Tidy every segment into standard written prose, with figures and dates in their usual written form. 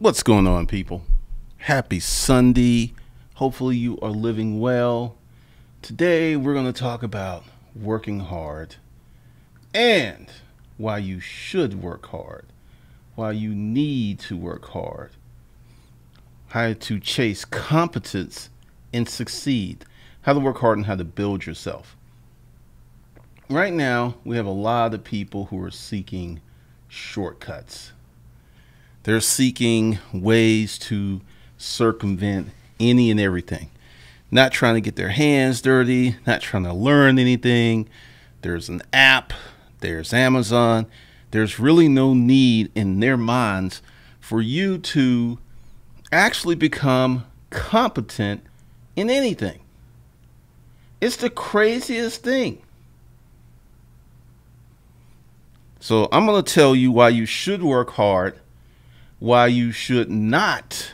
What's going on, people? Happy Sunday. Hopefully you are living well. Today we're going to talk about working hard and why you should work hard, why you need to work hard, how to chase competence and succeed, how to work hard and how to build yourself. Right now, we have a lot of people who are seeking shortcuts. They're seeking ways to circumvent any and everything. Not trying to get their hands dirty, not trying to learn anything. There's an app, there's Amazon. There's really no need in their minds for you to actually become competent in anything. It's the craziest thing. So I'm going to tell you why you should work hard, why you should not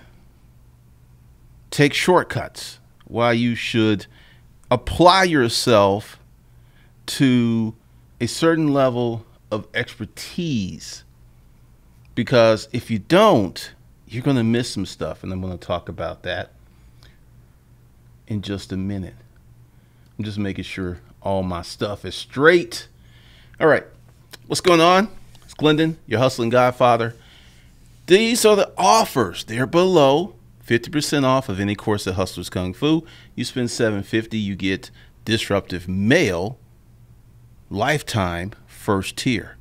take shortcuts, why you should apply yourself to a certain level of expertise. Because if you don't, you're going to miss some stuff. And I'm going to talk about that in just a minute. I'm just making sure all my stuff is straight. All right. What's going on? It's Glendon, your hustling godfather. These are the offers. They're below. 50% off of any course at Hustlers Kung Fu. You spend $750, you get Disruptive Mail, lifetime, first tier.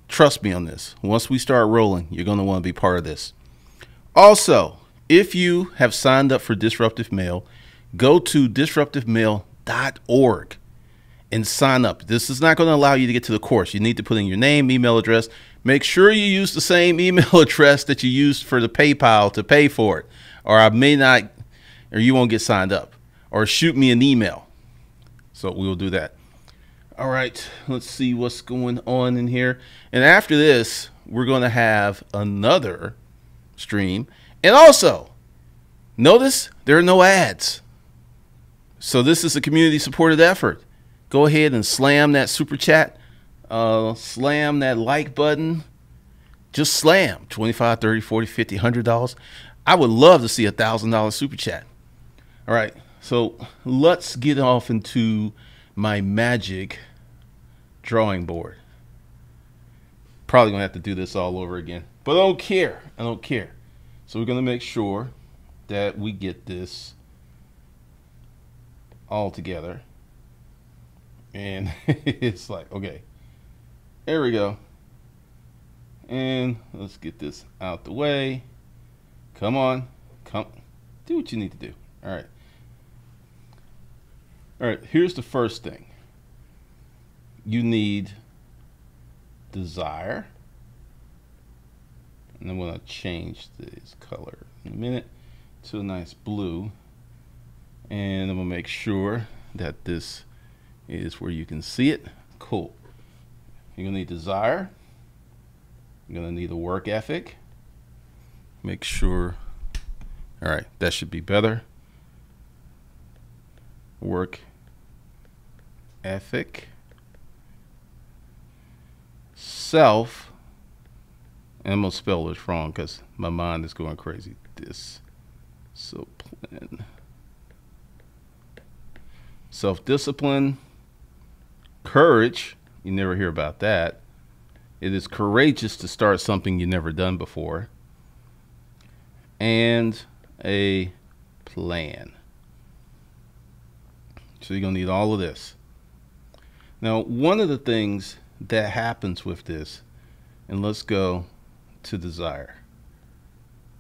Trust me on this. Once we start rolling, you're going to want to be part of this. Also, if you have signed up for Disruptive Mail, go to disruptivemail.org and sign up. This is not going to allow you to get to the course. You need to put in your name, email address. Make sure you use the same email address that you used for the PayPal to pay for it, or you won't get signed up, or shoot me an email. So we will do that. All right, let's see what's going on in here. And after this, we're going to have another stream. And also, notice there are no ads. So this is a community supported effort. Go ahead and slam that super chat. Slam that like button. Just slam $25, $30, $40, $50, $100. I would love to see $1,000 super chat. All right, so let's get off into my magic drawing board. Probably gonna have to do this all over again, but I don't care. I don't care. So we're gonna make sure that we get this all together. And it's like, okay. There we go. And let's get this out the way. Come on. Come. Do what you need to do. All right. All right. Here's the first thing. You need desire. And I'm going to change this color in a minute to a nice blue. And I'm going to make sure that this is where you can see it. Cool. You're going to need desire. You're going to need a work ethic. Make sure. All right, that should be better. Work ethic. Self. And I'm going to spell this wrong because my mind is going crazy. Discipline. Self-discipline. Courage. You never hear about that. It is courageous to start something you've never done before. And a plan. So you're going to need all of this. Now, one of the things that happens with this, and let's go to desire.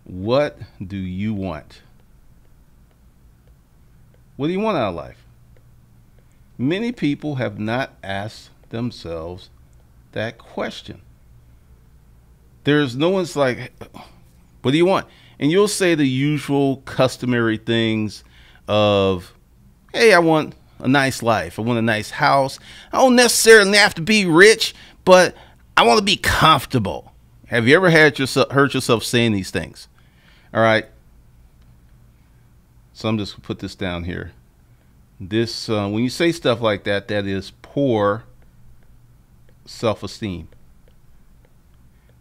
What do you want? What do you want out of life? Many people have not asked themselves that question. There's no one's like, what do you want? And you'll say the usual customary things of, hey, I want a nice life. I want a nice house. I don't necessarily have to be rich, but I want to be comfortable. Have you ever heard yourself saying these things? All right. So I'm just going to put this down here. This, when you say stuff like that, that is poor self-esteem.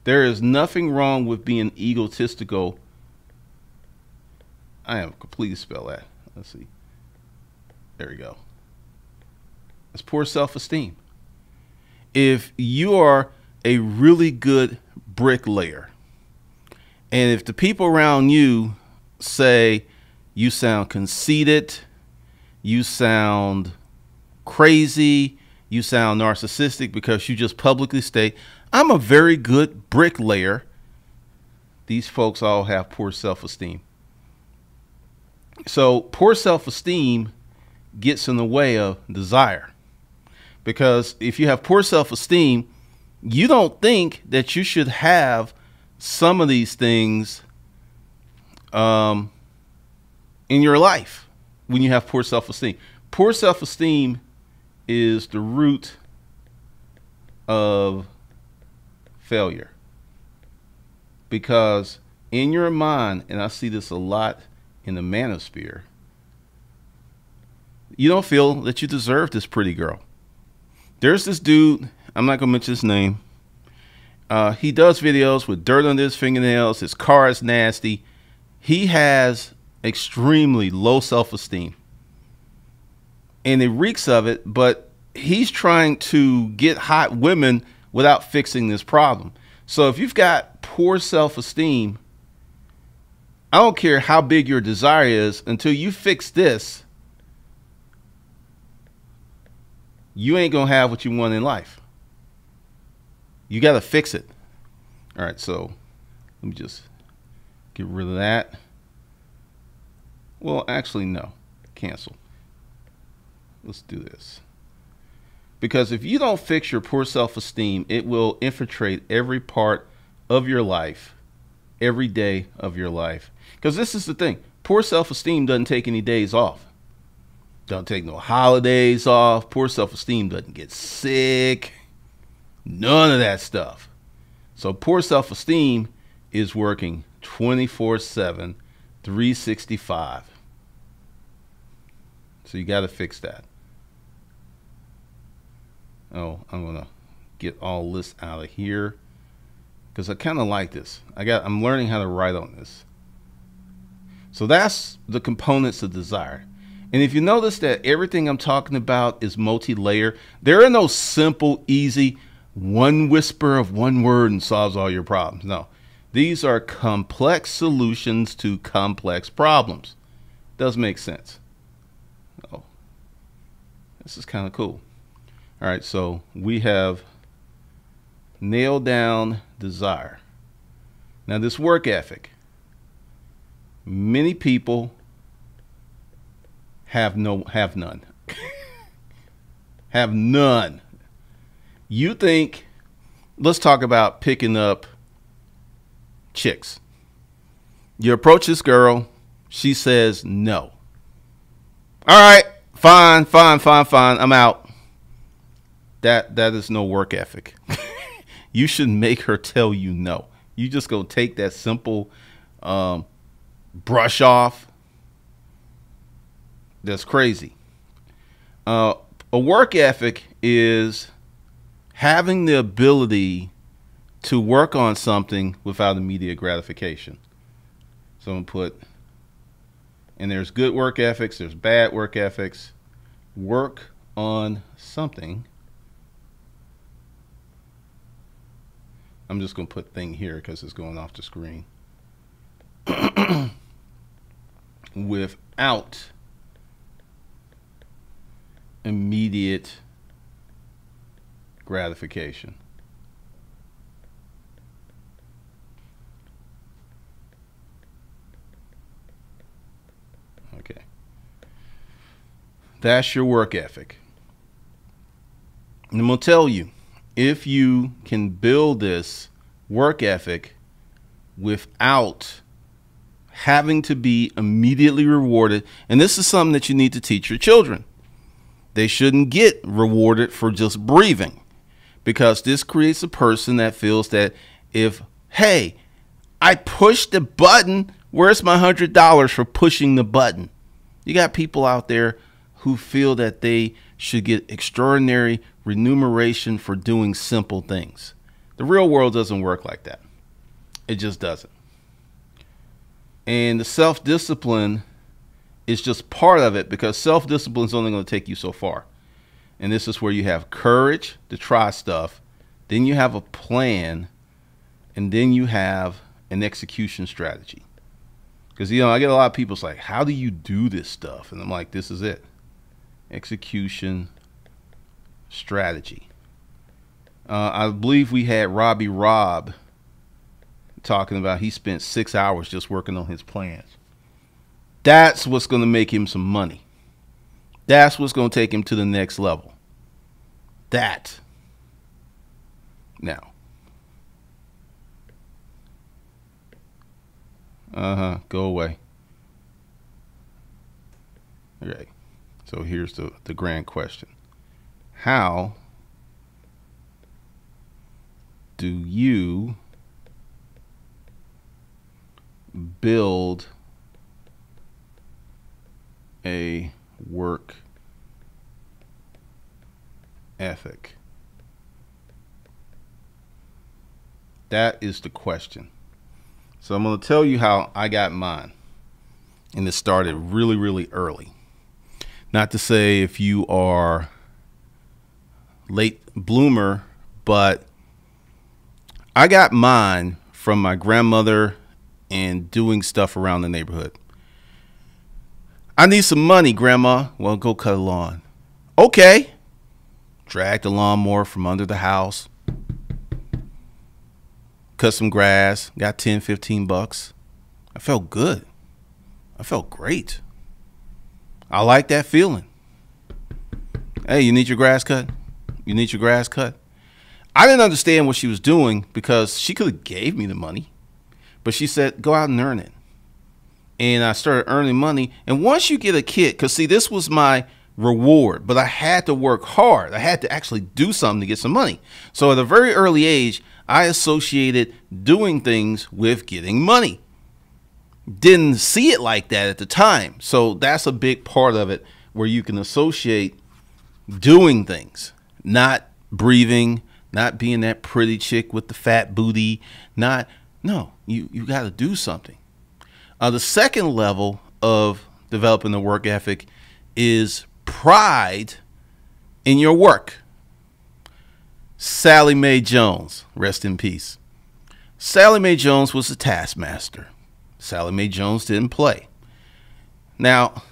There is nothing wrong with being egotistical. I have completely spelled that. Let's see. There we go. It's poor self-esteem. If you are a really good bricklayer, and if the people around you say you sound conceited, you sound crazy, you sound narcissistic because you just publicly state, I'm a very good bricklayer, these folks all have poor self-esteem. So poor self-esteem gets in the way of desire. Because if you have poor self-esteem, you don't think that you should have some of these things in your life when you have poor self-esteem. Poor self-esteem is the root of failure. Because in your mind, and I see this a lot in the manosphere, you don't feel that you deserve this pretty girl. There's this dude, I'm not going to mention his name. He does videos with dirt under his fingernails. His car is nasty. He has extremely low self-esteem. And it reeks of it, but he's trying to get hot women without fixing this problem. So if you've got poor self-esteem, I don't care how big your desire is, until you fix this, you ain't going to have what you want in life. You got to fix it. All right, so let me just get rid of that. Well, actually, no. Cancel. Let's do this. Because if you don't fix your poor self-esteem, it will infiltrate every part of your life, every day of your life. Because this is the thing. Poor self-esteem doesn't take any days off. Don't take no holidays off. Poor self-esteem doesn't get sick. None of that stuff. So poor self-esteem is working 24/7, 365. So you got to fix that. Oh, I'm going to get all this out of here because I kind of like this. I'm learning how to write on this. So that's the components of desire. And if you notice that everything I'm talking about is multi-layer, there are no simple, easy, one whisper of one word and solves all your problems. No, these are complex solutions to complex problems. Does make sense. Oh, this is kind of cool. All right, so we have nailed down desire. Now this work ethic, many people have none. Have none. You think, let's talk about picking up chicks. You approach this girl, she says no. All right, fine, I'm out. That is no work ethic. You should make her tell you no. You just go take that simple brush off. That's crazy. A work ethic is having the ability to work on something without immediate gratification. So I'm going to put, and there's good work ethics, there's bad work ethics. Work on something. I'm just going to put thing here because it's going off the screen. Without immediate gratification. Okay. That's your work ethic. And I'm going to tell you, if you can build this work ethic without having to be immediately rewarded, and this is something that you need to teach your children. They shouldn't get rewarded for just breathing, because this creates a person that feels that if, hey, I pushed the button, where's my $100 for pushing the button? You got people out there who feel that they should get extraordinary remuneration for doing simple things. The real world doesn't work like that. It just doesn't. And the self-discipline is just part of it, because self-discipline is only going to take you so far. And this is where you have courage to try stuff, then you have a plan, and then you have an execution strategy. Because, you know, I get a lot of people like, how do you do this stuff? And I'm like, this is it. Execution strategy. I believe we had Rob talking about he spent 6 hours just working on his plans. That's what's going to make him some money. That's what's going to take him to the next level. That. Now. Go away. Okay. So here's the grand question. How do you build a work ethic? That is the question. So I'm going to tell you how I got mine. And it started really, really early. Not to say if you are late bloomer, but I got mine from my grandmother and doing stuff around the neighborhood. I need some money, Grandma. Well, go cut a lawn. Okay. Drag the lawnmower from under the house. Cut some grass. Got 10, 15 bucks. I felt good. I felt great. I like that feeling. Hey, you need your grass cut? You need your grass cut? I didn't understand what she was doing, because she could have gave me the money. But she said, go out and earn it. And I started earning money. And once you get a kid, because see, this was my reward, but I had to work hard. I had to actually do something to get some money. So at a very early age, I associated doing things with getting money. Didn't see it like that at the time. So that's a big part of it, where you can associate doing things, not breathing, not being that pretty chick with the fat booty, you got to do something. The second level of developing the work ethic is pride in your work. Sally Mae Jones, rest in peace. Sally Mae Jones was a taskmaster. Sally Mae Jones didn't play. Now,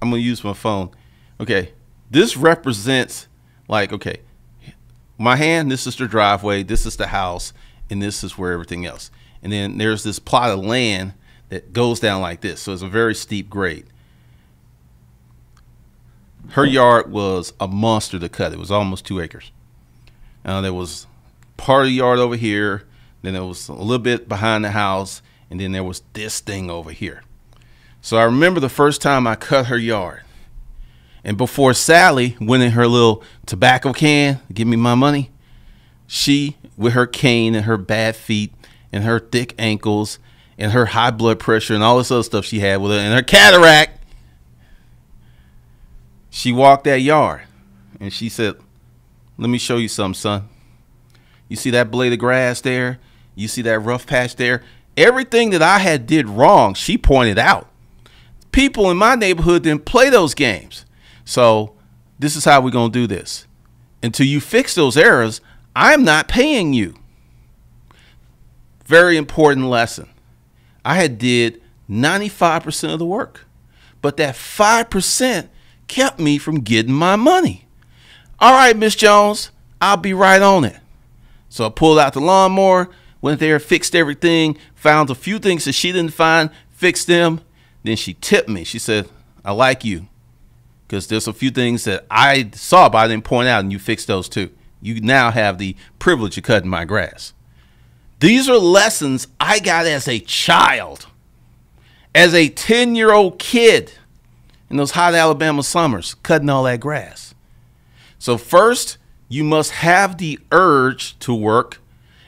I'm going to use my phone. Okay, this represents, like, okay, my hand, this is the driveway, this is the house, and this is where everything else. And then there's this plot of land that goes down like this. So it's a very steep grade. Her yard was a monster to cut. It was almost 2 acres. There was part of the yard over here. Then there was a little bit behind the house. And then there was this thing over here. So I remember the first time I cut her yard. And before Sally went in her little tobacco can to give me my money, she, with her cane and her bad feet and her thick ankles and her high blood pressure and all this other stuff she had with her and her cataract, she walked that yard and she said, let me show you something, son. You see that blade of grass there? You see that rough patch there? Everything that I had did wrong, she pointed out. People in my neighborhood didn't play those games. So this is how we're going to do this. Until you fix those errors, I'm not paying you. Very important lesson. I had did 95% of the work, but that 5% kept me from getting my money. All right, Miss Jones, I'll be right on it. So I pulled out the lawnmower, went there, fixed everything, found a few things that she didn't find, fixed them. Then she tipped me. She said, I like you, because there's a few things that I saw but I didn't point out, and you fixed those too. You now have the privilege of cutting my grass. These are lessons I got as a child, as a 10-year-old kid in those hot Alabama summers, cutting all that grass. So first, you must have the urge to work.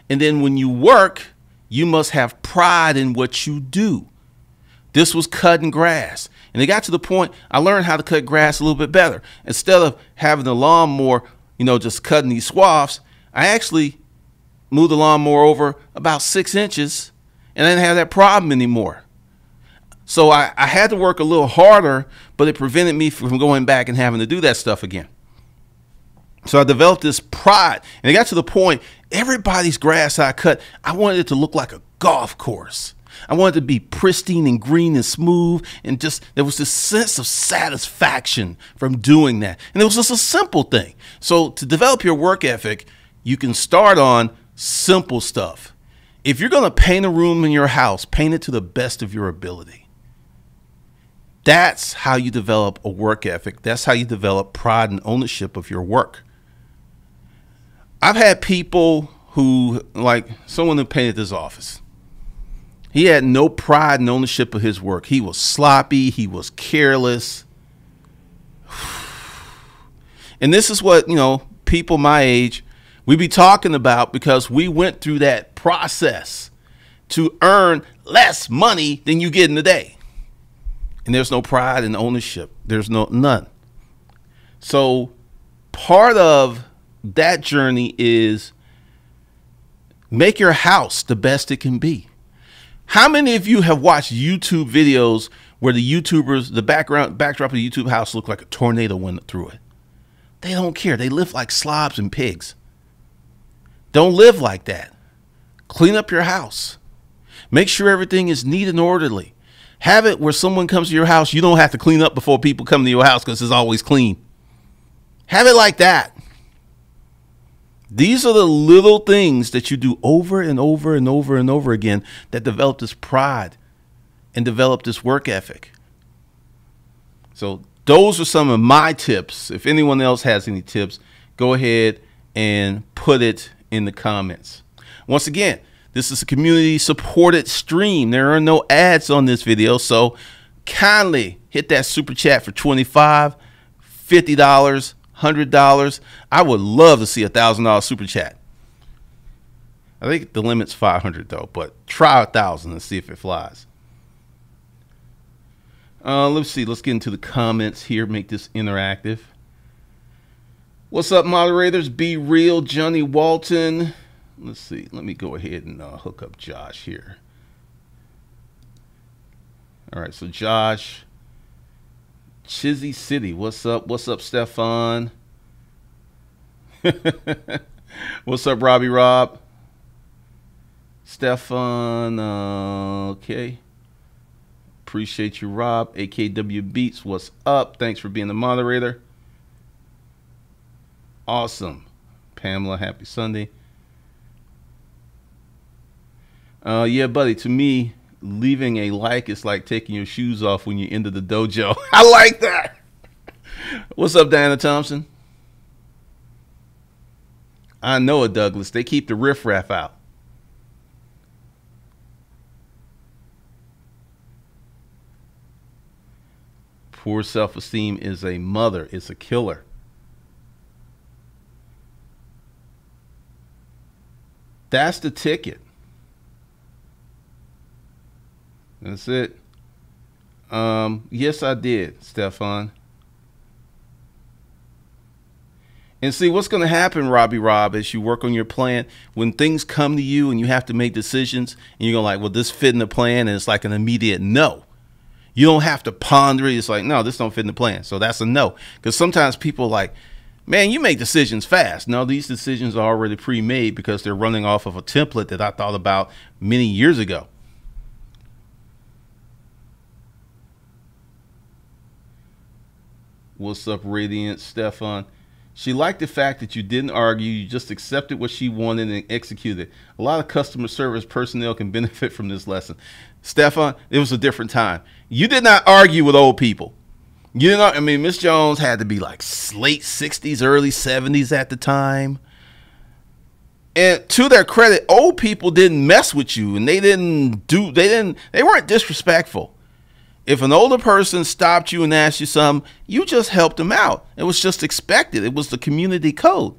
And then when you work, you must have pride in what you do. This was cutting grass. And it got to the point I learned how to cut grass a little bit better. Instead of having the lawnmower, just cutting these swaths, I actually moved the lawnmower over about 6 inches, and I didn't have that problem anymore. So I had to work a little harder, but it prevented me from going back and having to do that stuff again. So I developed this pride, and it got to the point, everybody's grass I cut, I wanted it to look like a golf course. I wanted it to be pristine and green and smooth, and just there was this sense of satisfaction from doing that. And it was just a simple thing. So to develop your work ethic, you can start on simple stuff. If you're going to paint a room in your house, paint it to the best of your ability. That's how you develop a work ethic. That's how you develop pride and ownership of your work. I've had people who, like someone who painted this office. He had no pride and ownership of his work. He was sloppy. He was careless. And this is what, people my age, we be talking about, because we went through that process to earn less money than you get in a day. And there's no pride and ownership. There's none. So part of that journey is make your house the best it can be. How many of you have watched YouTube videos where the YouTubers, the backdrop of the YouTube house look like a tornado went through it? They don't care. They live like slobs and pigs. Don't live like that. Clean up your house. Make sure everything is neat and orderly. Have it where someone comes to your house, you don't have to clean up before people come to your house because it's always clean. Have it like that. These are the little things that you do over and over and over and over again that develop this pride and develop this work ethic. So those are some of my tips. If anyone else has any tips, go ahead and put it in the comments. Once again, this is a community supported stream. There are no ads on this video, so kindly hit that super chat for $25, $50, $100. I would love to see $1,000 super chat. I think the limit's 500 though, but try 1,000 and see if it flies. Let's see. Let's get into the comments here. Make this interactive. What's up, moderators? Be Real, Johnny Walton. Let's see. Let me go ahead and hook up Josh here. All right. So Josh, Chizzy City. What's up? What's up, Stefan? What's up, Robbie Rob? Stefan. Okay. Appreciate you, Rob. AKW Beats. What's up? Thanks for being the moderator. Awesome. Pamela, happy Sunday. Yeah, buddy, to me, leaving a like is like taking your shoes off when you enter the dojo. I like that. What's up, Diana Thompson? I know it, Douglas. They keep the riffraff out. Poor self-esteem is a mother. It's a killer. That's the ticket. That's it. Yes, I did, Stefan. And see, what's going to happen, Robbie Rob, as you work on your plan, when things come to you and you have to make decisions, and you're going like, well, this fit in the plan, and it's like an immediate no. You don't have to ponder it. It's like, no, this don't fit in the plan. So that's a no. Because sometimes people are like, man, you make decisions fast. No, these decisions are already pre-made because they're running off of a template that I thought about many years ago. What's up, Radiant? Stefan. She liked the fact that you didn't argue. You just accepted what she wanted and executed. A lot of customer service personnel can benefit from this lesson. Stefan, it was a different time. You did not argue with old people. You know, I mean, Miss Jones had to be like late 60s, early 70s at the time. And to their credit, old people didn't mess with you, and they weren't disrespectful. If an older person stopped you and asked you something, you just helped them out. It was just expected. It was the community code.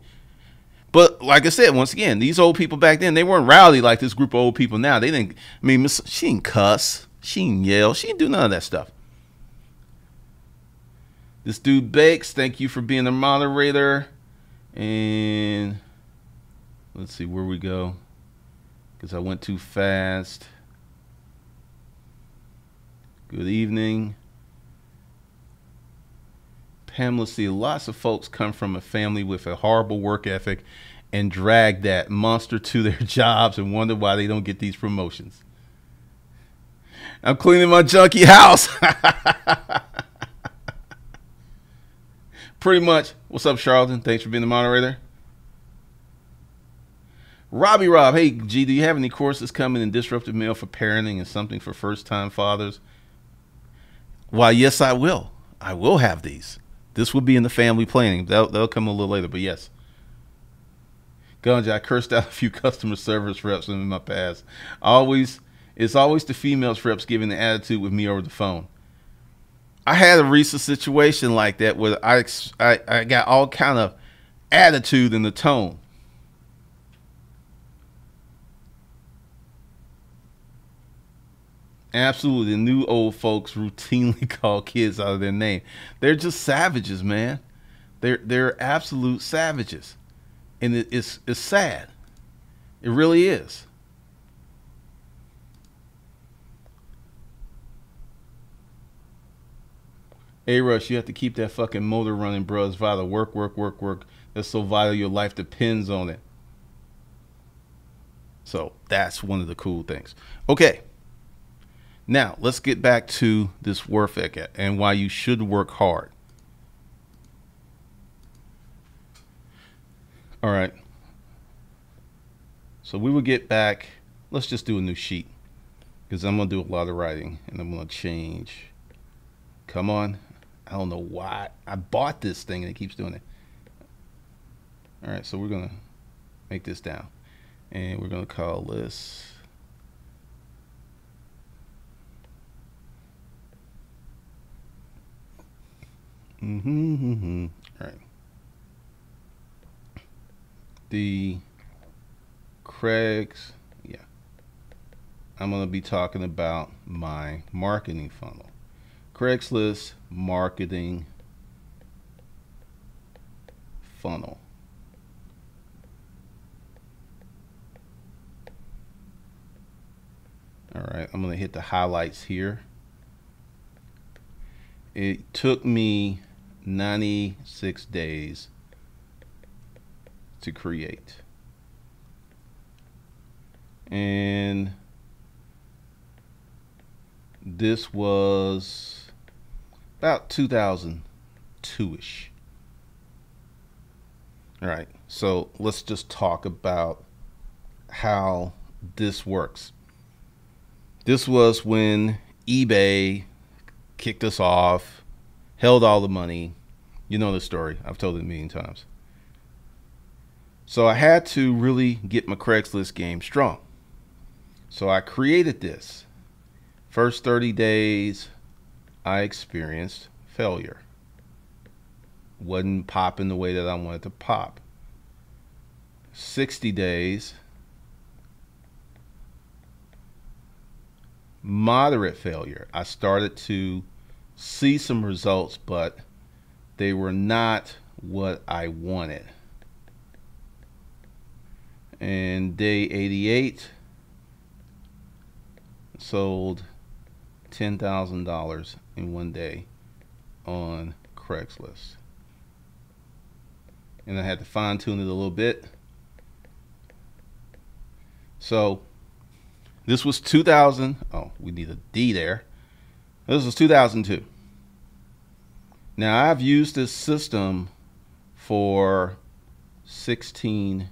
But like I said, once again, these old people back then, they weren't rowdy like this group of old people now. They didn't, I mean, she didn't cuss. She didn't yell. She didn't do none of that stuff. This dude Bakes, thank you for being the moderator. And let's see where we go. because I went too fast. Good evening. Pamela, see, lots of folks come from a family with a horrible work ethic and drag that monster to their jobs and wonder why they don't get these promotions. I'm cleaning my junky house. Pretty much. What's up, Charlton? Thanks for being the moderator. Robbie Rob, hey, G, do you have any courses coming in disruptive mail for parenting and something for first-time fathers? Why, yes, I will. I will have these. This will be in the family planning. They'll come a little later, but yes. Gunja, I cursed out a few customer service reps in my past. It's always the females reps giving the attitude with me over the phone. I had a recent situation like that where I got all kind of attitude in the tone. Absolutely, the new old folks routinely call kids out of their name. They're just savages, man. They're absolute savages, and it's sad. It really is. Hey, Rush, you have to keep that fucking motor running, bro. It's vital. Work, work, work, work. That's so vital. Your life depends on it. So that's one of the cool things. Okay. Now, let's get back to this work ethic and why you should work hard. All right. So we will get back. Let's just do a new sheet because I'm going to do a lot of writing and I'm going to change. Come on. I don't know why. I bought this thing and it keeps doing it. All right. So we're going to make this down and we're going to call this. All right. The Craig's, yeah. I'm going to be talking about my marketing funnel. Craigslist marketing funnel. All right. I'm going to hit the highlights here. It took me 96 days to create. And this was about 2002-ish. All right, so let's just talk about how this works. This was when eBay kicked us off, held all the money. You know the story. I've told it a million times. So I had to really get my Craigslist game strong. So I created this. First 30 days, I experienced failure. Wasn't popping the way that I wanted to pop. 60 days, moderate failure. I started to see some results, but they were not what I wanted. And day 88, sold $10,000 in one day on Craigslist. And I had to fine tune it a little bit. So this was 2000. Oh, we need a D there. This was 2002. Now I've used this system for 16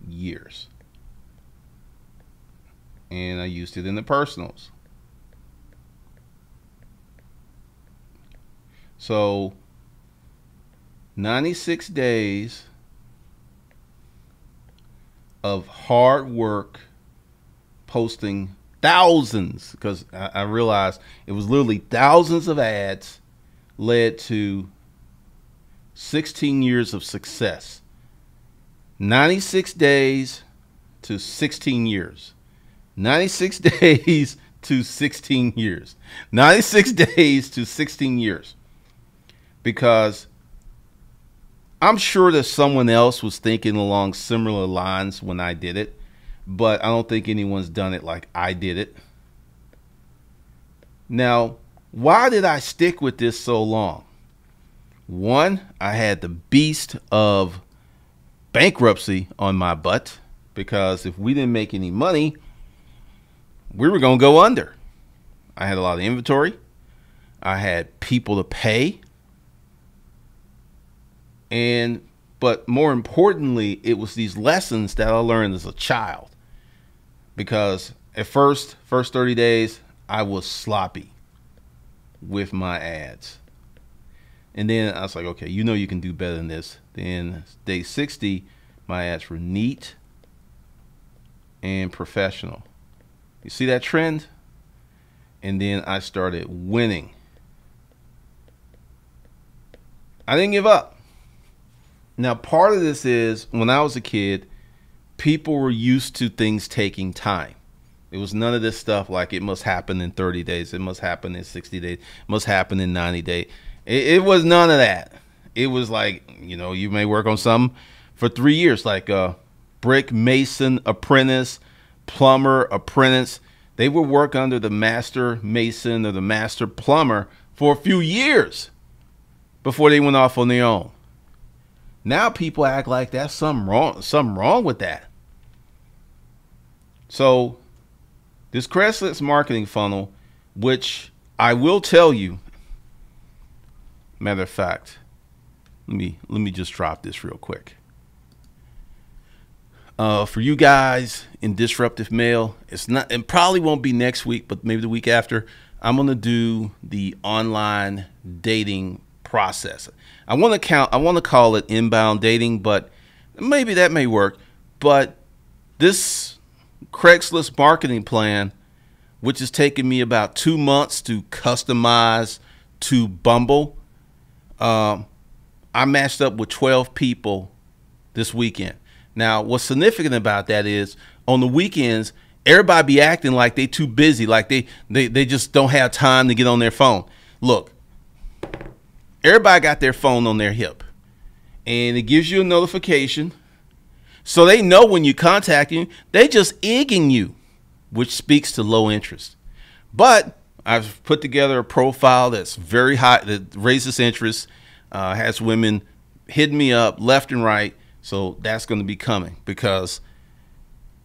years. And I used it in the personals. So 96 days of hard work, posting thousands, because I realized it was literally thousands of ads, led to 16 years of success. 96 days to 16 years. 96 days to 16 years. 96 days to 16 years. Because I'm sure that someone else was thinking along similar lines when I did it, but I don't think anyone's done it like I did it. Now, why did I stick with this so long? One, I had the beast of bankruptcy on my butt, because if we didn't make any money, we were going to go under. I had a lot of inventory. I had people to pay. But more importantly, it was these lessons that I learned as a child. Because at first 30 days, I was sloppy with my ads. And then I was like, okay, you know you can do better than this. Then day 60, my ads were neat and professional. You see that trend? And then I started winning. I didn't give up. Now, part of this is when I was a kid, people were used to things taking time. It was none of this stuff like it must happen in 30 days. It must happen in 60 days. It must happen in 90 days. It was none of that. It was like, you know, you may work on something for 3 years, like a brick mason apprentice, plumber apprentice. They would work under the master mason or the master plumber for a few years before they went off on their own. Now people act like that's something wrong with that. So this Craigslist marketing funnel, which I will tell you, matter of fact, let me just drop this real quick. For you guys in Disruptive Mail, it probably won't be next week, but maybe the week after, I'm going to do the online dating process. I want to call it inbound dating, but maybe that may work. But this Craigslist marketing plan, which has taken me about 2 months to customize to Bumble, I matched up with 12 people this weekend. Now, what's significant about that is on the weekends, everybody be acting like they too busy, like they just don't have time to get on their phone. Look, everybody got their phone on their hip, and it gives you a notification. So they know when you contact you, they just egging you, which speaks to low interest. But I've put together a profile that's very high, that raises interest, has women hitting me up left and right. So that's going to be coming because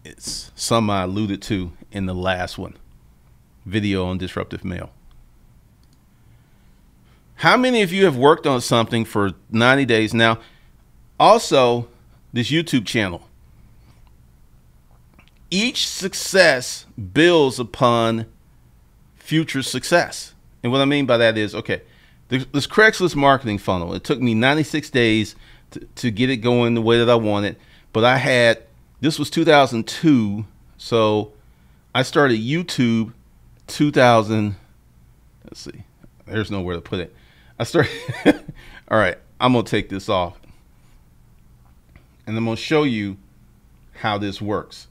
it's something I alluded to in the last video on Disruptive Mail. How many of you have worked on something for 90 days now? Also, this YouTube channel. Each success builds upon future success. And what I mean by that is, okay, this Craigslist marketing funnel, it took me 96 days to get it going the way that I wanted. But this was 2002. So I started YouTube 2000. Let's see. There's nowhere to put it. I started. All right. I'm going to take this off. And I'm going to show you how this works.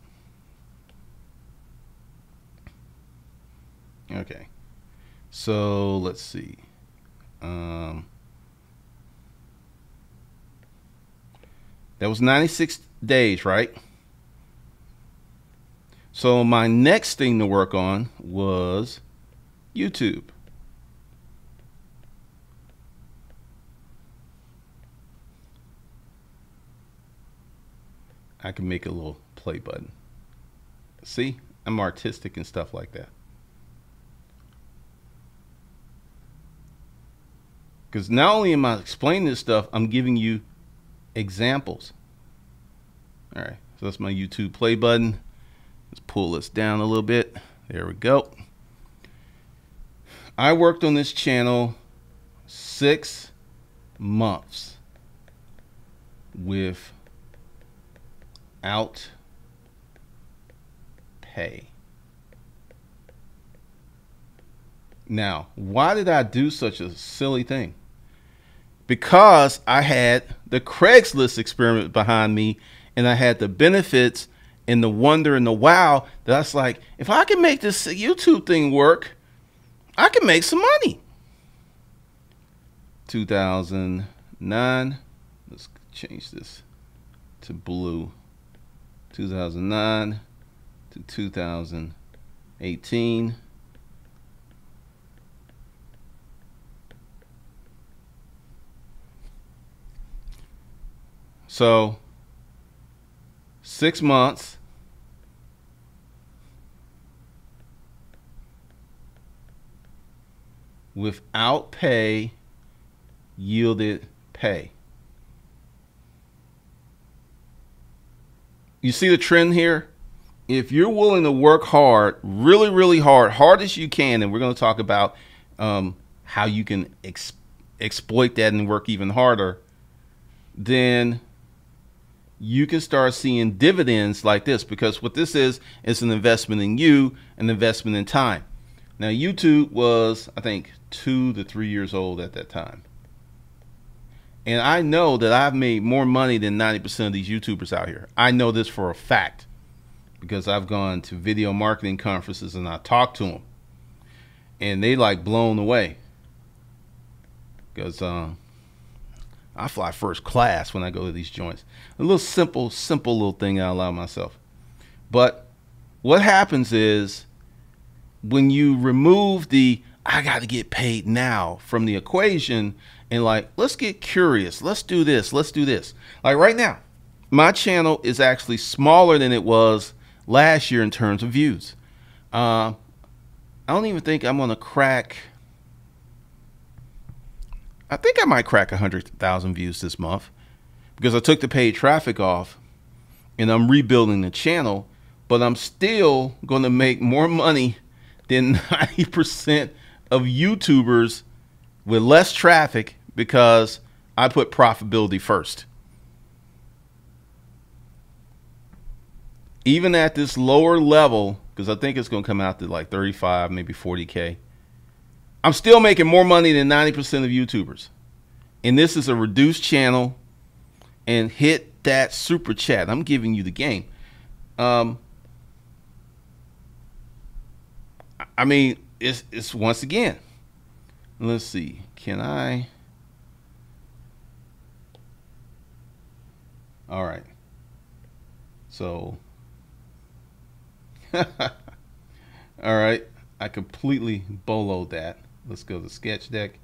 Okay. So let's see. That was 96 days, right? So my next thing to work on was YouTube. I can make a little play button. See, I'm artistic and stuff like that. Because not only am I explaining this stuff, I'm giving you examples. All right, so that's my YouTube play button. Let's pull this down a little bit. There we go. I worked on this channel 6 months without pay. Now, why did I do such a silly thing? Because I had the Craigslist experiment behind me, and I had the benefits and the wonder and the wow that I was like, if I can make this YouTube thing work, I can make some money. 2009, let's change this to blue. 2009, to 2018. So 6 months. Without pay yielded pay. You see the trend here? If you're willing to work hard, really, really hard, hard as you can, and we're going to talk about how you can exploit that and work even harder, then you can start seeing dividends like this, because what this is an investment in you, an investment in time. Now, YouTube was, I think, 2 to 3 years old at that time. And I know that I've made more money than 90% of these YouTubers out here. I know this for a fact because I've gone to video marketing conferences and I talked to them. And they like blown away. Because I fly first class when I go to these joints. A little simple little thing I allow myself. But what happens is when you remove the I got to get paid now from the equation and like, let's get curious. Let's do this. Let's do this. Like right now, my channel is actually smaller than it was last year in terms of views. I don't even think I'm going to crack. I think I might crack 100,000 views this month because I took the paid traffic off and I'm rebuilding the channel, but I'm still going to make more money than 90% of YouTubers with less traffic because I put profitability first. Even at this lower level, because I think it's going to come out to like 35, maybe 40K, I'm still making more money than 90% of YouTubers. And this is a reduced channel. And hit that super chat. I'm giving you the game. I mean, it's once again. Let's see. Can I? All right. So, all right. I completely boloed that. Let's go to sketch deck.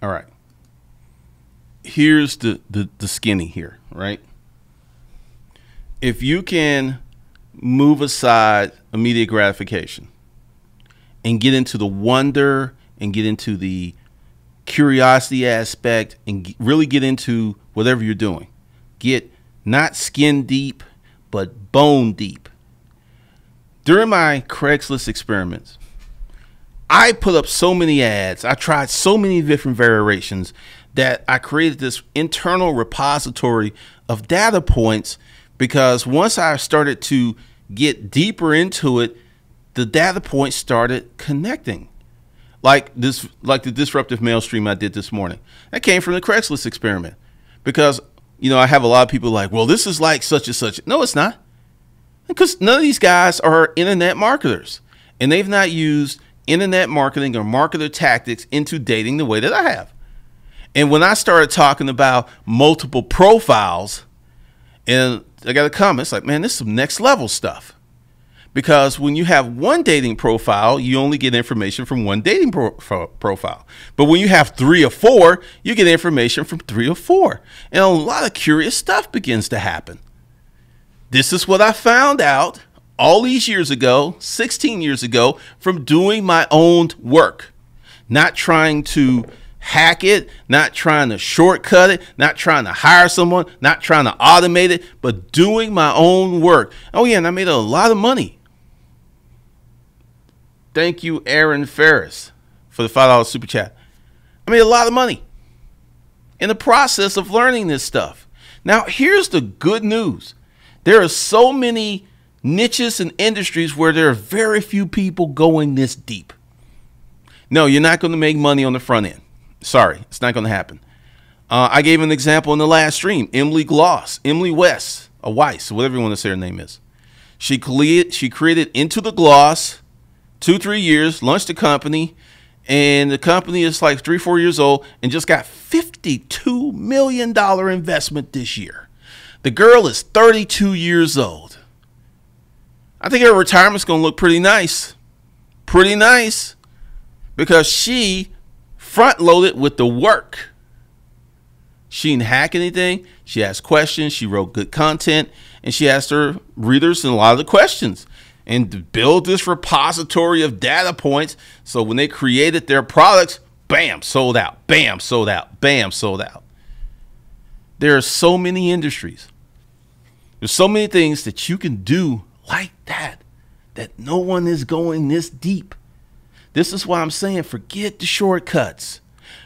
All right. Here's the skinny here, right? If you can move aside immediate gratification and get into the wonder and get into the curiosity aspect and really get into whatever you're doing, get not skin deep, but bone deep. During my Craigslist experiments, I put up so many ads. I tried so many different variations that I created this internal repository of data points, because once I started to get deeper into it, the data points started connecting. Like the disruptive mail stream I did this morning. That came from the Craigslist experiment. Because, you know, I have a lot of people like, well, this is like such and such. No, it's not. Because none of these guys are internet marketers. And they've not used internet marketing or marketer tactics into dating the way that I have. And when I started talking about multiple profiles, and I got a comment, it's like, man, this is some next level stuff. Because when you have one dating profile, you only get information from one dating profile. But when you have 3 or 4, you get information from 3 or 4. And a lot of curious stuff begins to happen. This is what I found out all these years ago, 16 years ago, from doing my own work. Not trying to hack it, not trying to shortcut it, not trying to hire someone, not trying to automate it, but doing my own work. Oh yeah, and I made a lot of money. Thank you, Aaron Ferris, for the $5 super chat. I made a lot of money in the process of learning this stuff. Now, here's the good news. There are so many niches and industries where there are very few people going this deep. No, you're not going to make money on the front end. Sorry, it's not going to happen. I gave an example in the last stream. Emily West, Weiss, whatever you want to say her name is. She created Into the Gloss, 2-3 years, launched a company, And the company is like 3-4 years old and just got $52 million investment this year. The girl is 32 years old. I think her retirement's going to look pretty nice. Pretty nice. Because she front loaded with the work. She didn't hack anything. She asked questions. She wrote good content. And she asked her readers a lot of the questions. And to build this repository of data points. So when they created their products, bam, sold out. Bam, sold out. Bam, sold out. There are so many industries. There's so many things that you can do like that no one is going this deep. This is why I'm saying forget the shortcuts.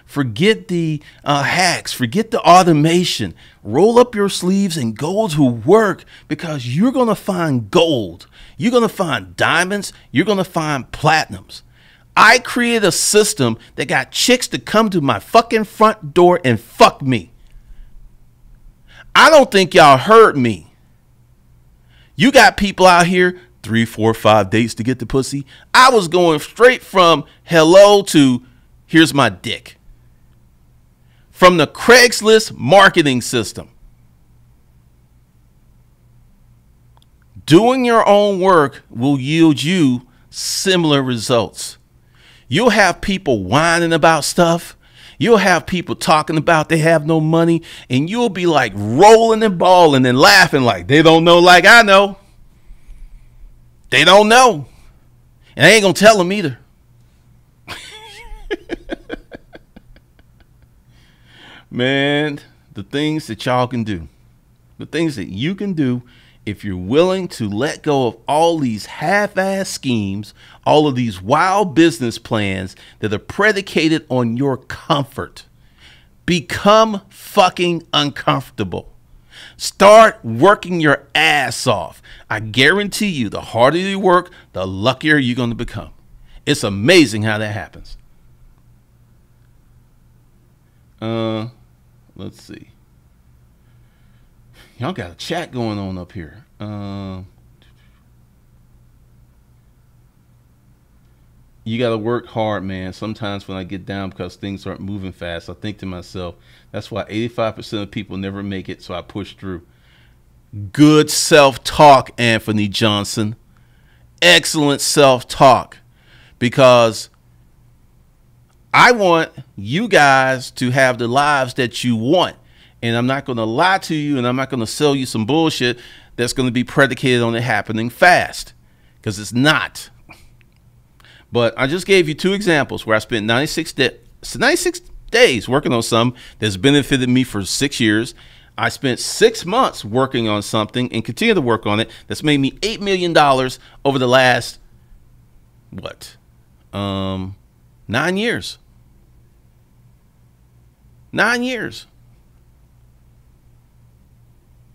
Forget the hacks. Forget the automation. Roll up your sleeves and go to work, because you're going to find gold. You're going to find diamonds. You're going to find platinums. I created a system that got chicks to come to my fucking front door and fuck me. I don't think y'all heard me. You got people out here 3, 4, 5 dates to get the pussy. I was going straight from hello to here's my dick. From the Craigslist marketing system. Doing your own work will yield you similar results. You'll have people whining about stuff. You'll have people talking about they have no money, and you'll be like rolling and balling and laughing like they don't know like I know. They don't know. And I ain't gonna tell them either. Man, the things that y'all can do, the things that you can do if you're willing to let go of all these half-ass schemes, all of these wild business plans that are predicated on your comfort. Become fucking uncomfortable. Start working your ass off. I guarantee you, the harder you work, the luckier you're going to become. It's amazing how that happens. Let's see. Y'all got a chat going on up here. You got to work hard, man. Sometimes when I get down because things aren't moving fast, I think to myself, that's why 85% of people never make it, so I push through. Good self-talk, Anthony Johnson. Excellent self-talk. Because I want you guys to have the lives that you want. And I'm not going to lie to you, and I'm not going to sell you some bullshit that's going to be predicated on it happening fast. Because it's not. But I just gave you 2 examples where I spent 96 days working on something that's benefited me for 6 years. I spent 6 months working on something and continue to work on it that's made me $8 million over the last, what, 9 years. 9 years.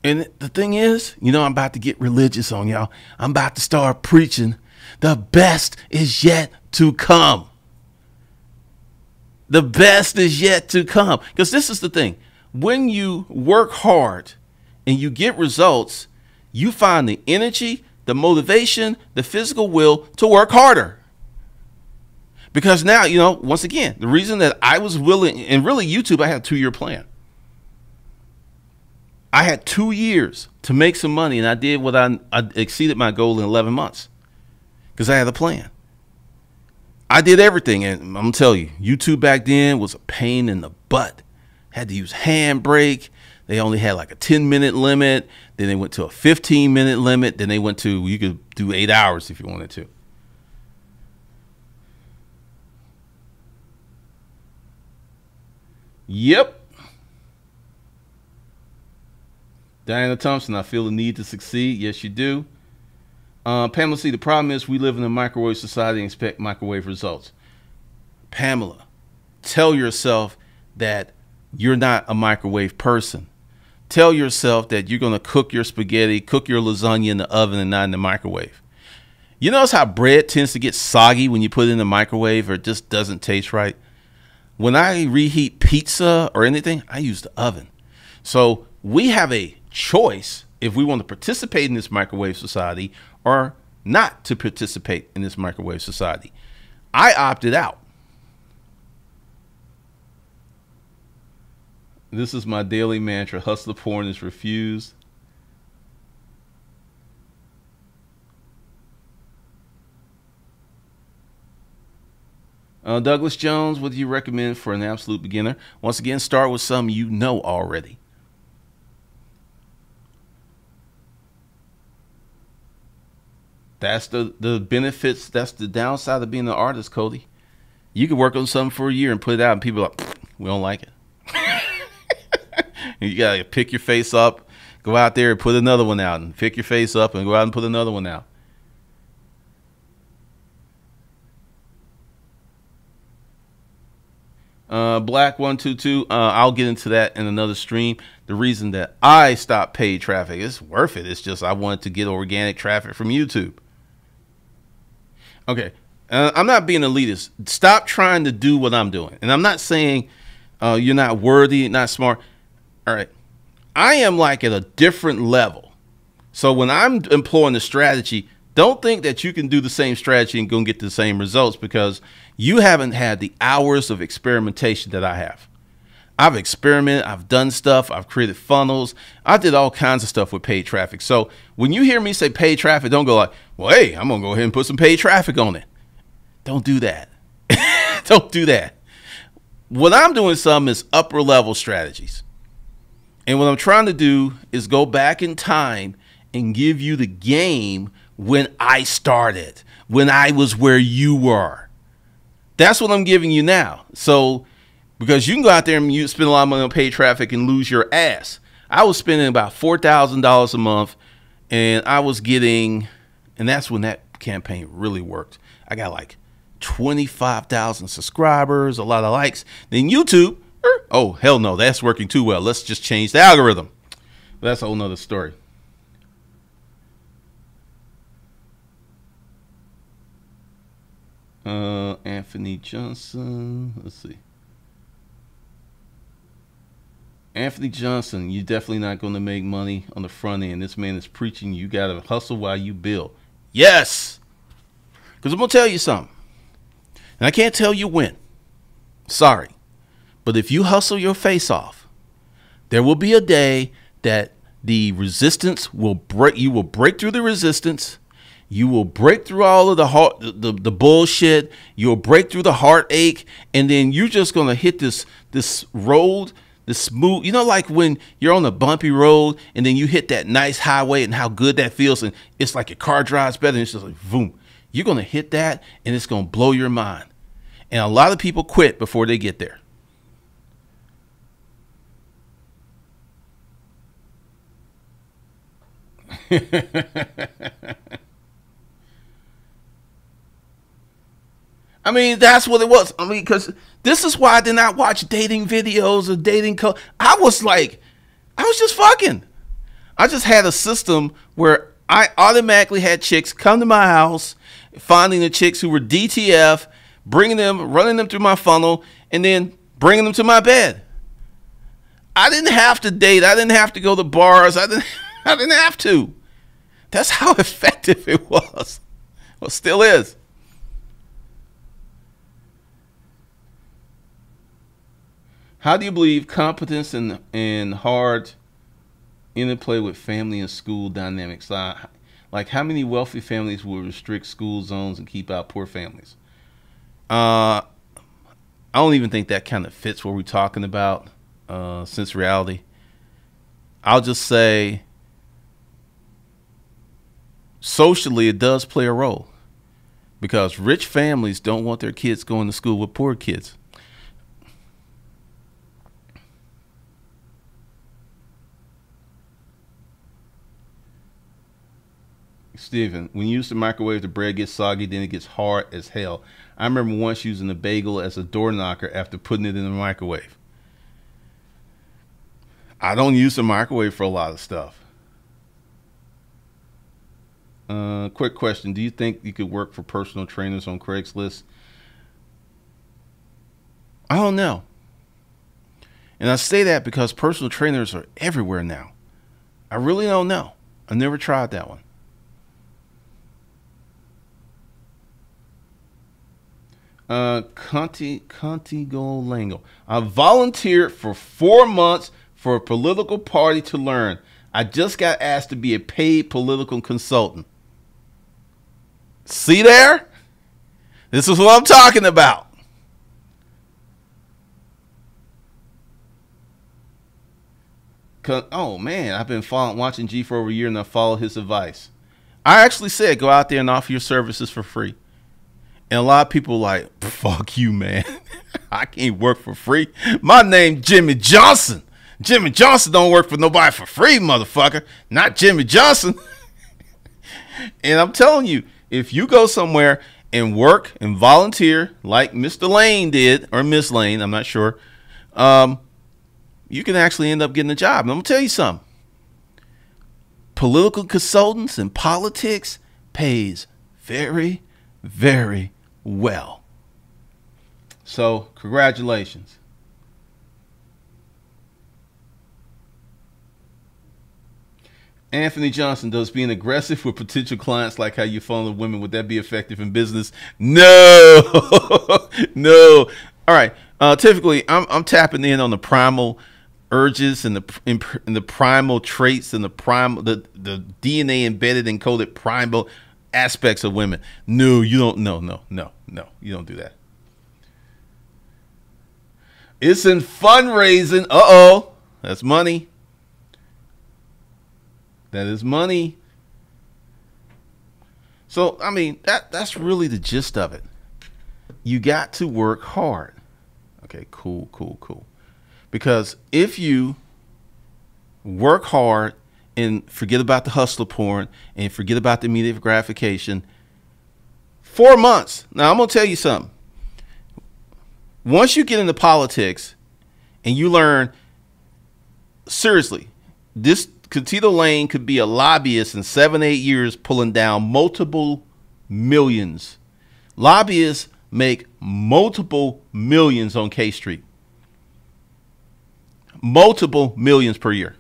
And the thing is, you know, I'm about to get religious on y'all. I'm about to start preaching. The best is yet to come. The best is yet to come. Because this is the thing. When you work hard and you get results, you find the energy, the motivation, the physical will to work harder. Because now, you know, once again, the reason that I was willing, and really YouTube, I had a 2-year plan. I had 2 years to make some money, and I did what I exceeded my goal in 11 months because I had a plan. I did everything, and I'm going to tell you, YouTube back then was a pain in the butt. Had to use handbrake. They only had like a 10-minute limit. Then they went to a 15-minute limit. Then they went to, you could do 8 hours if you wanted to. Yep. Diana Thompson, I feel the need to succeed. Yes, you do. Pamela C., the problem is we live in a microwave society and expect microwave results. Pamela, tell yourself that you're not a microwave person. Tell yourself that you're going to cook your spaghetti, cook your lasagna in the oven and not in the microwave. You notice how bread tends to get soggy when you put it in the microwave, or it just doesn't taste right? When I reheat pizza or anything, I use the oven. So we have a choice if we want to participate in this microwave society or not to participate in this microwave society. I opted out. This is my daily mantra. Hustler porn is refused. Douglas Jones, what do you recommend for an absolute beginner? Once again, start with something you know already. That's the benefits. That's the downside of being an artist, Cody. You can work on something for a year and put it out, and people are like, we don't like it. You got to pick your face up, go out there and put another one out, and pick your face up and go out and put another one out. Black 122. I'll get into that in another stream. The reason that I stopped paid traffic, it's worth it. It's just I wanted to get organic traffic from YouTube. Okay. I'm not being elitist. Stop trying to do what I'm doing. And I'm not saying you're not worthy, not smart. All right. I am like at a different level. So when I'm employing a strategy, don't think that you can do the same strategy and go and get the same results, because you haven't had the hours of experimentation that I have. I've experimented. I've done stuff. I've created funnels. I did all kinds of stuff with paid traffic. So when you hear me say paid traffic, don't go like, well, hey, I'm going to go ahead and put some paid traffic on it. Don't do that. Don't do that. What I'm doing some is upper level strategies. And what I'm trying to do is go back in time and give you the game when I started, when I was where you were. That's what I'm giving you now. So, because you can go out there and you spend a lot of money on paid traffic and lose your ass. I was spending about $4,000 a month, and I was getting, and that's when that campaign really worked. I got like 25,000 subscribers, a lot of likes. Then YouTube, oh, hell no, that's working too well. Let's just change the algorithm. That's a whole nother story. Anthony Johnson, let's see. Anthony Johnson, you're definitely not going to make money on the front end. This man is preaching you got to hustle while you build. Yes! Because I'm going to tell you something. And I can't tell you when. Sorry. But if you hustle your face off, there will be a day that the resistance will break. You will break through the resistance. You will break through all of the bullshit. You'll break through the heartache. And then you're just going to hit this road, this smooth, you know, like when you're on a bumpy road and then you hit that nice highway and how good that feels. And it's like your car drives better. And it's just like, boom. You're going to hit that and it's going to blow your mind. And a lot of people quit before they get there. I mean, that's what it was. I mean, because this is why I did not watch dating videos or dating. I was just fucking. I just had a system where I automatically had chicks come to my house, finding the chicks who were DTF, bringing them, running them through my funnel, and then bringing them to my bed. I didn't have to date. I didn't have to go to bars. I didn't have to. That's how effective it was. Well, still is. How do you believe competence and hard interplay with family and school dynamics? Like how many wealthy families will restrict school zones and keep out poor families? I don't even think that kind of fits what we're talking about, since reality. I'll just say socially it does play a role, because rich families don't want their kids going to school with poor kids. Steven, when you use the microwave, the bread gets soggy, then it gets hard as hell. I remember once using a bagel as a door knocker after putting it in the microwave. I don't use the microwave for a lot of stuff. Quick question. Do you think you could work for personal trainers on Craigslist? I don't know. And I say that because personal trainers are everywhere now. I really don't know. I never tried that one. Conti Golango. I volunteered for 4 months for a political party to learn. I just got asked to be a paid political consultant. See there? This is what I'm talking about. Oh man, I've been watching G for over a year and I followed his advice. I actually said go out there and offer your services for free. And a lot of people like, fuck you, man. I can't work for free. My name Jimmy Johnson. Jimmy Johnson don't work for nobody for free, motherfucker. Not Jimmy Johnson. And I'm telling you, if you go somewhere and work and volunteer like Mr. Lane did, or Miss Lane, I'm not sure, you can actually end up getting a job. And I'm going to tell you something. Political consultants and politics pays very, very well. So, congratulations. Anthony Johnson, does being aggressive with potential clients like how you funnel women, would that be effective in business? No. No. All right. Typically, I'm tapping in on the primal urges and the primal traits and the DNA embedded encoded primal aspects of women. No, you don't. No, you don't do that. It's in fundraising. That's money. That is money. So I mean, that's really the gist of it. You got to work hard. Okay, cool. Because if you work hard and forget about the hustler porn and forget about the immediate gratification, 4 months. Now, I'm going to tell you something. Once you get into politics and you learn, seriously, this Tito Lane could be a lobbyist in 7-8 years pulling down multiple millions. Lobbyists make multiple millions on K Street. Multiple millions per year.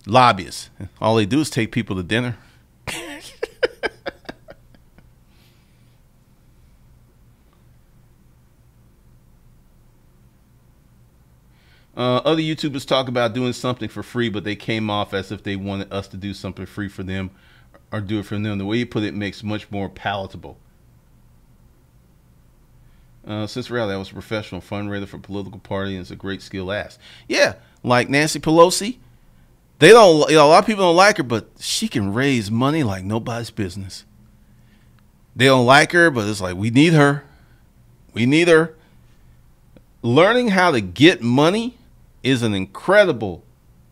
Lobbyists. All they do is take people to dinner. Other YouTubers talk about doing something for free, but they came off as if they wanted us to do something free for them or do it for them. The way you put it makes much more palatable. Since reality, I was a professional fundraiser for a political party and it's a great skill ass. Yeah, like Nancy Pelosi. They don't, a lot of people don't like her, but she can raise money like nobody's business. They don't like her, but it's like, we need her. We need her. Learning how to get money is an incredible,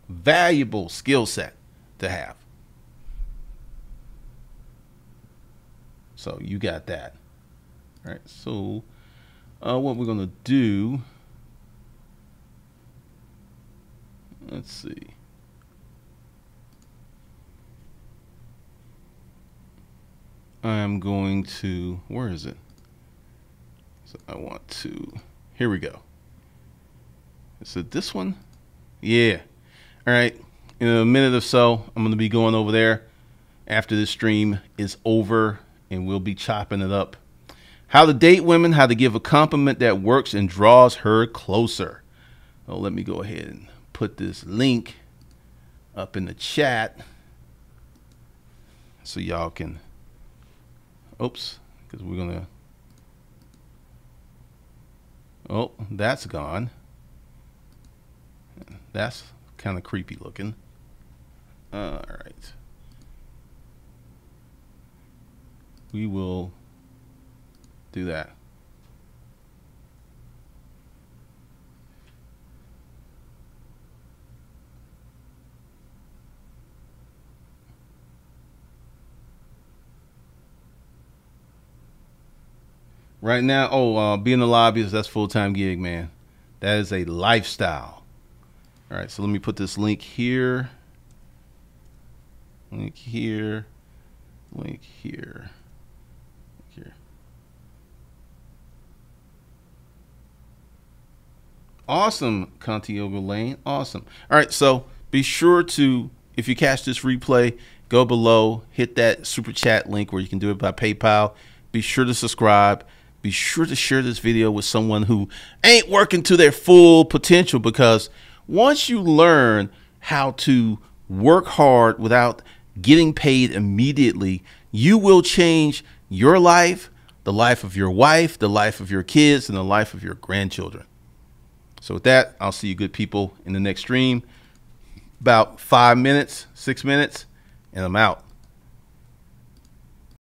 valuable skill set to have. So you got that. All right, so what we're going to do, let's see. I'm going to, where is it? So I want to, here we go. Is it this one? Yeah. All right. In a minute or so, I'm going to be going over there after this stream is over, and we'll be chopping it up. How to date women, how to give a compliment that works and draws her closer. Oh, let me go ahead and put this link up in the chat so y'all can, oops, because we're going to, oh, that's gone. That's kind of creepy looking. All right. We will do that. Right now, being a lobbyist, that's full-time gig, man. That is a lifestyle. All right, so let me put this link here. Link here. Link here. Here. Awesome, Contiogo Lane. Awesome. All right, so be sure to, if you catch this replay, go below, hit that super chat link where you can do it by PayPal. Be sure to subscribe. be sure to share this video with someone who ain't working to their full potential, because once you learn how to work hard without getting paid immediately, you will change your life, the life of your wife, the life of your kids, and the life of your grandchildren. So with that, I'll see you good people in the next stream. About 5 minutes, 6 minutes, and I'm out.